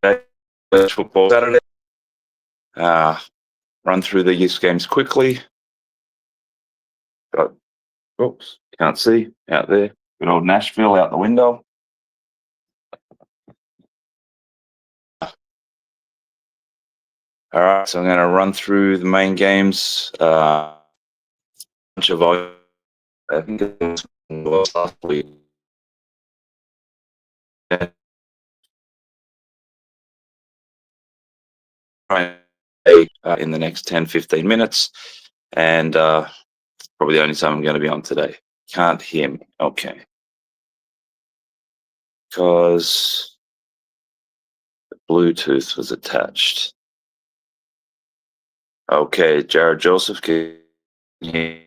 College Football Saturday. Run through these games quickly. Got, oops, can't see out there. Good old Nashville out the window. All right, so I'm going to run through the main games. Bunch of I think it was last week. In the next 10-15 minutes, and probably the only time I'm going to be on today. Can't hear me. Okay. Because the Bluetooth was attached. Okay, Jared Joseph, can you hear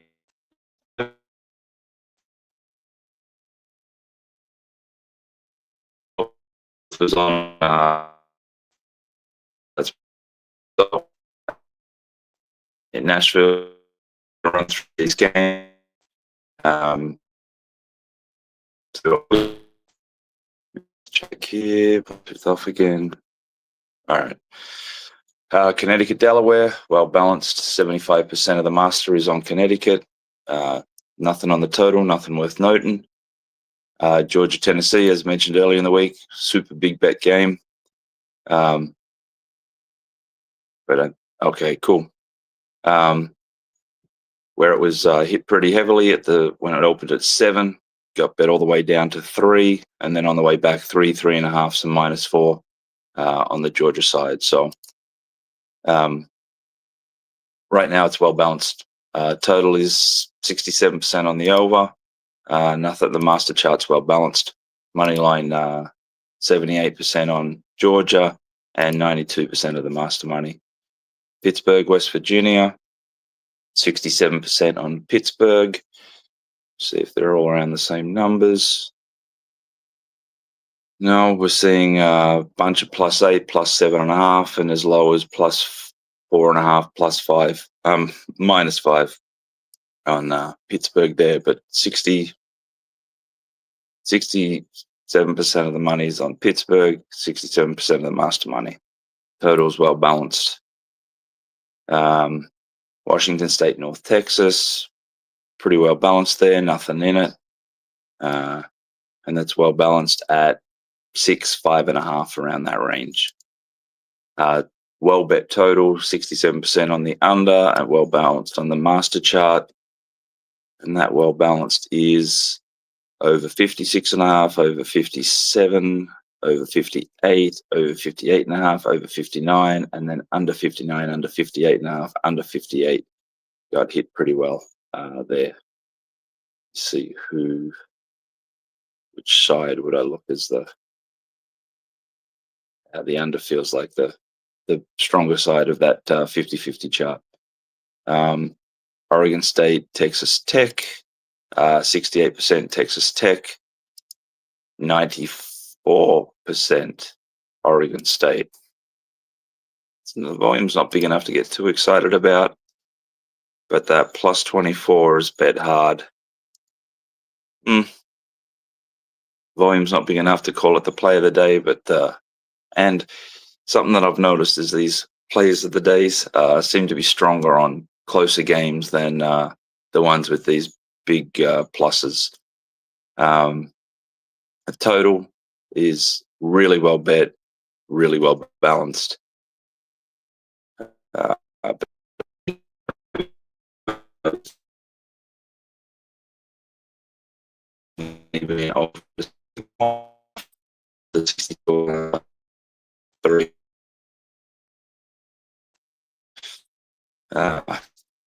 was on that's in Nashville, run through these games. So check here, pop it off again. All right. Connecticut, Delaware, well balanced. 75% of the master is on Connecticut. Nothing on the total, nothing worth noting. Georgia, Tennessee, as mentioned earlier in the week, super big bet game. Okay, cool. Where it was hit pretty heavily when it opened at 7, got bet all the way down to 3, and then on the way back 3.5, some -4 on the Georgia side. So right now it's well balanced. Total is 67% on the over. Nothing. The master chart's well balanced. Money line 78% on Georgia and 92% of the master money. Pittsburgh, West Virginia, 67% on Pittsburgh. See if they're all around the same numbers. No, we're seeing a bunch of +8, +7.5, and as low as +4.5, +5, -5 on Pittsburgh there, but 67% of the money is on Pittsburgh, 67% of the master money. Total is well balanced. Washington State, North Texas, pretty well balanced there, nothing in it. And that's well balanced at 6, 5.5, around that range. Well bet total, 67% on the under, and well balanced on the master chart. And that well balanced is over 56.5, over 57, over 58, over 58.5, over 59, and then under 59, under 58.5, under 58 got hit pretty well there. Let's see which side would I look as the under feels like the stronger side of that 50-50 chart. Oregon State, Texas Tech, 68% Texas Tech, 94% Oregon State. So the volume's not big enough to get too excited about, but that +24 is bet hard. Volume's not big enough to call it the play of the day, but and something that I've noticed is these plays of the days seem to be stronger on closer games than the ones with these big pluses. The total is really well bet, really well balanced.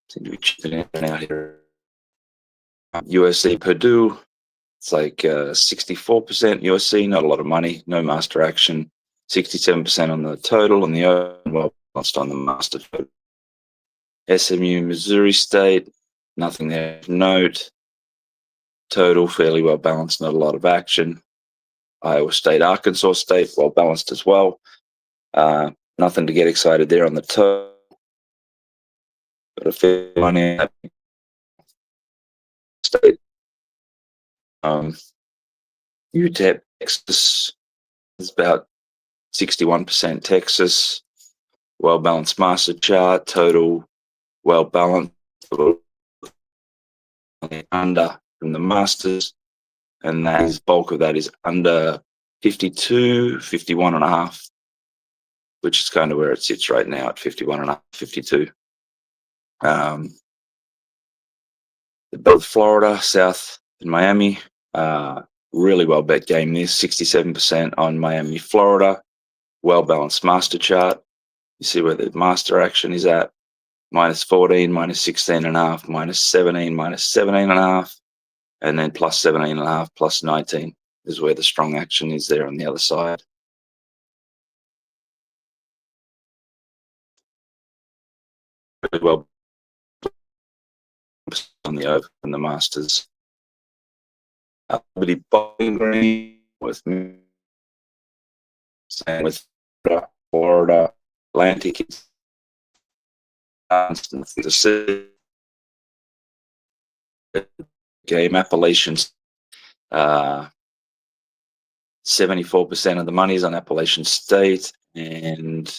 Seem to be chipping in out here. USC Purdue, it's like 64% USC, not a lot of money, no master action. 67% on the total, and the well balanced on the master total. SMU Missouri State, nothing there of note. Total fairly well balanced, not a lot of action. Iowa State, Arkansas State, well balanced as well. Nothing to get excited there on the total. Got a fair money at State. UTEP, Texas is about 61% Texas. Well-balanced master chart, total well-balanced under from the masters, and that is bulk of that is under 52, 51 and a half, which is kind of where it sits right now at 51 and a half, 52. Both Florida, South, and Miami. Really well bet game this, 67% on Miami, Florida. Well-balanced master chart. You see where the master action is at. Minus 14, minus 16 and a half, minus 17, minus 17 and a half, and then plus 17 and a half, plus 19 is where the strong action is there on the other side. Really well on the over and the masters. Bowling Green with same with Florida, Atlantic. Game Appalachians. 74% of the money is on Appalachian State and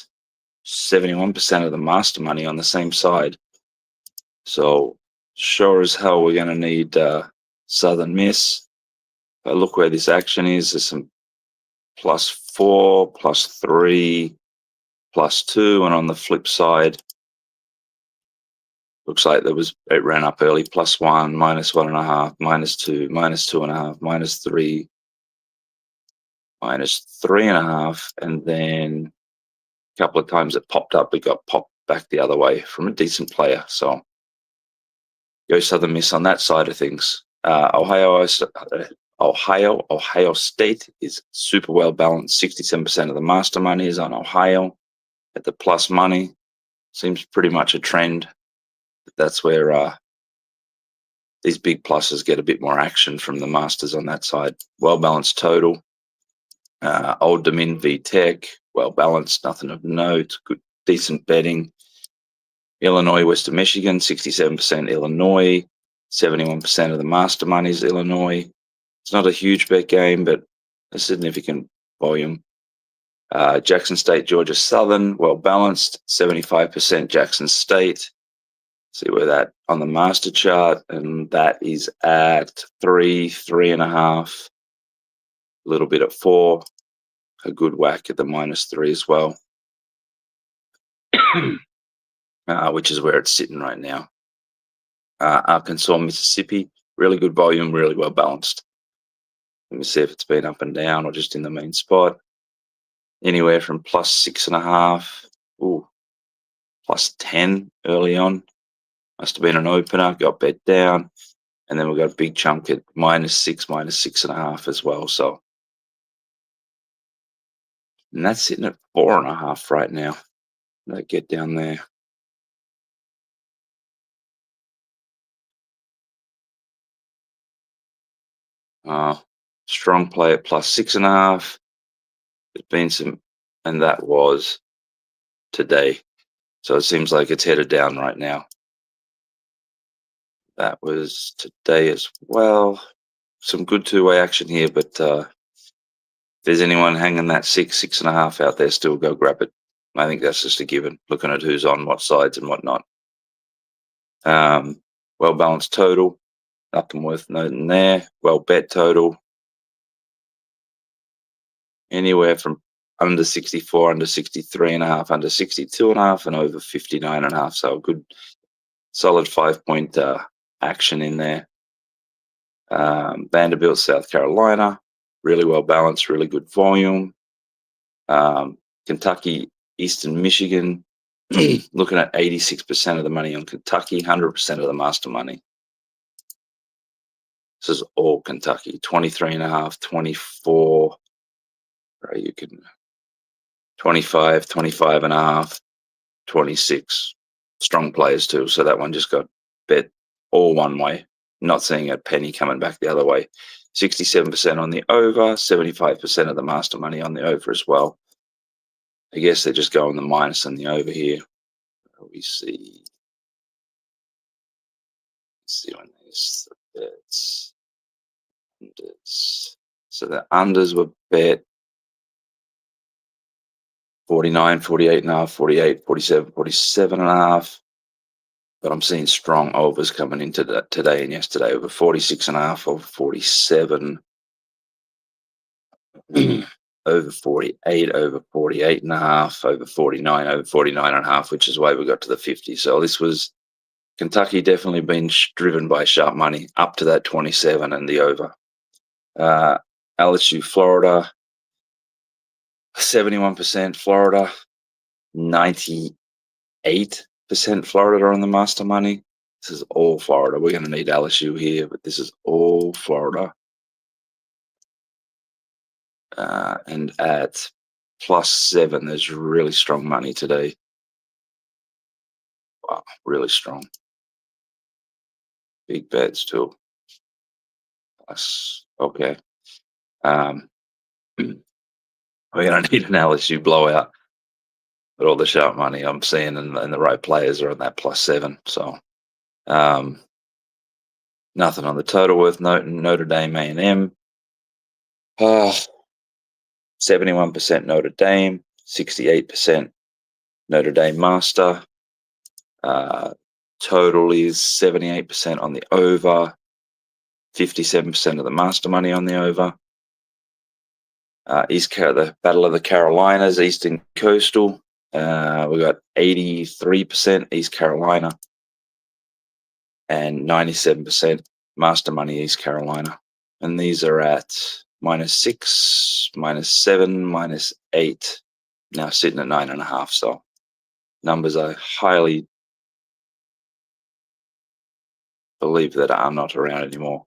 71% of the master money on the same side. So sure as hell we're going to need Southern Miss. But look where this action is. There's some +4, +3, +2, and on the flip side, looks like it ran up early, +1, -1.5, -2, -2.5, -3, -3.5, and then a couple of times it popped up. It got popped back the other way from a decent player. So go Southern Miss on that side of things. Ohio State is super well balanced. 67% of the master money is on Ohio at the plus money. Seems pretty much a trend. That's where these big pluses get a bit more action from the masters on that side. Well balanced total. Old Dominion v Tech, well balanced, nothing of note. Good, decent betting. Illinois, Western Michigan, 67% Illinois. 71% of the master money is Illinois. It's not a huge bet game, but a significant volume. Jackson State, Georgia Southern, well balanced, 75% Jackson State. See where that on the master chart, and that is at 3, 3.5, a little bit at 4, a good whack at the -3 as well, which is where it's sitting right now. Arkansas, Mississippi, really good volume, really well balanced. Let me see if it's been up and down or just in the main spot. Anywhere from +6.5, +10 early on. Must have been an opener, got bet down, and then we've got a big chunk at -6, -6.5 as well. So, and that's sitting at 4.5 right now. That get down there. Strong play at +6.5. There's been some, and that was today. So it seems like it's headed down right now. That was today as well. Some good two-way action here, but if there's anyone hanging that 6.5 out there, still go grab it. I think that's just a given, looking at who's on what sides and whatnot. Well-balanced total, nothing worth noting there. Well bet total, anywhere from under 64, under 63.5, under 62.5, and over 59.5. So a good, solid 5-point action in there. Vanderbilt, South Carolina, really well balanced, really good volume. Kentucky, Eastern Michigan, looking at 86% of the money on Kentucky, 100% of the master money. This is all Kentucky, 23.5, 24, right? You can 25, 25.5, 26. Strong players too. So that one just got bet all one way. Not seeing a penny coming back the other way. 67% on the over, 75% of the master money on the over as well. I guess they're just going the minus and the over here. We see when there's the bets. Unders. So the unders were bet 49, 48 and a half, 48, 47, 47 and a half. But I'm seeing strong overs coming into today and yesterday, over 46 and a half, over 47, over 48, over 48 and a half, over 49, over 49 and a half, which is why we got to the 50. So this was Kentucky definitely been driven by sharp money up to that 27 and the over. LSU, Florida, 71% Florida, 98% Florida on the master money. This is all Florida. We're going to need LSU here, but this is all Florida. And at +7, there's really strong money today. Wow, really strong. Big bets too. Okay. We're going to need an LSU blowout. But all the sharp money I'm seeing and the right players are on that +7. So nothing on the total worth noting. Notre Dame A&M. 71% Notre Dame, 68% Notre Dame Master. Total is 78% on the over, 57% of the master money on the over. The Battle of the Carolinas, Eastern Coastal. We got 83% East Carolina and 97% master money East Carolina. And these are at -6, -7, -8. Now sitting at 9.5. So numbers I highly believe that are not around anymore.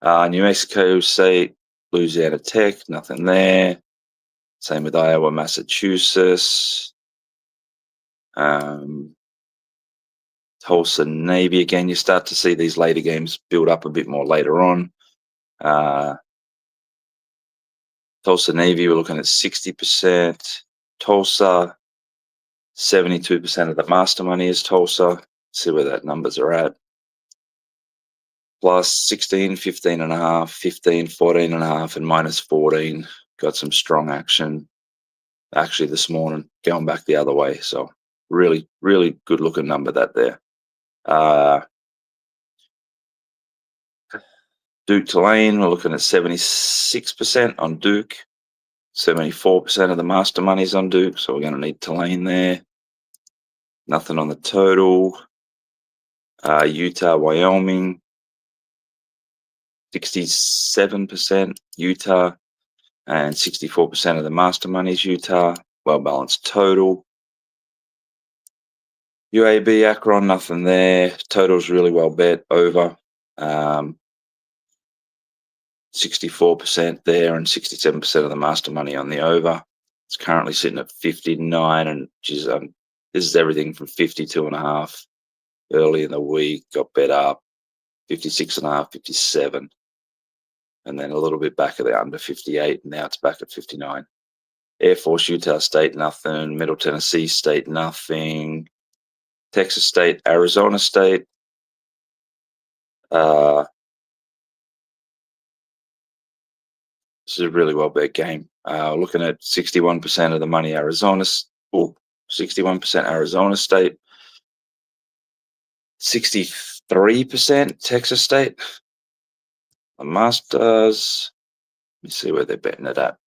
New Mexico State, Louisiana Tech, nothing there. Same with Iowa, Massachusetts. Tulsa Navy, again, you start to see these later games build up a bit more later on. Tulsa Navy, we're looking at 60%. Tulsa, 72% of the master money is Tulsa. See where that numbers are at. +16, 15 and a half, 15, 14 and a half, and -14. Got some strong action actually this morning, going back the other way. So really, really good looking number that there. Duke Tulane, we're looking at 76% on Duke. 74% of the master money's on Duke, so we're going to need Tulane there. Nothing on the total. Utah, Wyoming, 67% Utah, and 64% of the master money's Utah. Well balanced total. UAB, Akron, nothing there. Total's really well bet over. 64% there and 67% of the master money on the over. It's currently sitting at 59, and this is everything from 52.5 early in the week, got bet up, 56.5, 57, and then a little bit back at the under 58, and now it's back at 59. Air Force, Utah State, nothing. Middle Tennessee State, nothing. Texas State, Arizona State. This is a really well bet game. Looking at 61% of the money, 61% Arizona State, 63% Texas State. The Masters, let me see where they're betting it at.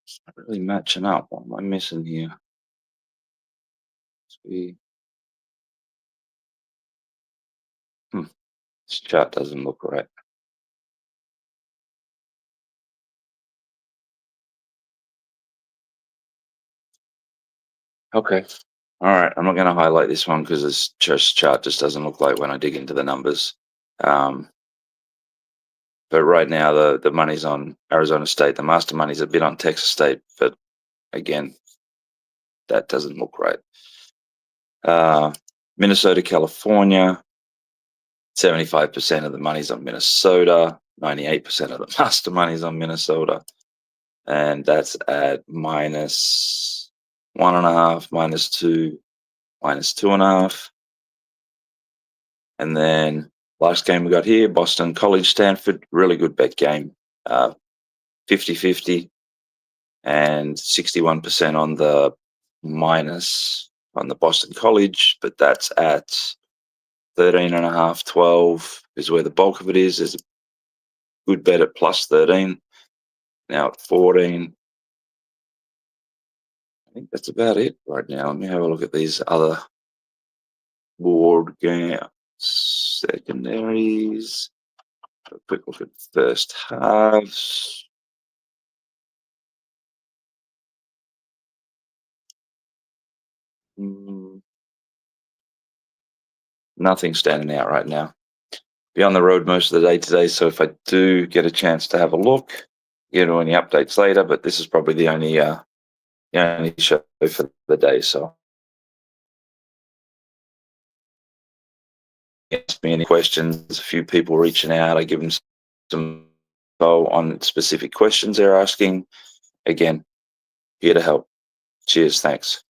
It's not really matching up. What am I missing here? This chart doesn't look right. Okay. All right. I'm not going to highlight this one because this chart just doesn't look like when I dig into the numbers. But right now, the money's on Arizona State. The master money's a bit on Texas State. But again, that doesn't look right. Minnesota, California, 75% of the money's on Minnesota. 98% of the master money's on Minnesota. And that's at -1.5, -2, -2.5. And then last game we got here, Boston College, Stanford, really good bet game. 50-50. and 61% on the minus on the Boston College, but that's at 13.5, 12 is where the bulk of it is. There's a good bet at plus 13. Now at 14. I think that's about it right now. Let me have a look at these other board game secondaries. A quick look at first halves. Nothing standing out right now. Be on the road most of the day today, so if I do get a chance to have a look, get any updates later. But this is probably the only show for the day. So, ask me any questions. A few people reaching out. I give them some info on specific questions they're asking. Again, here to help. Cheers. Thanks.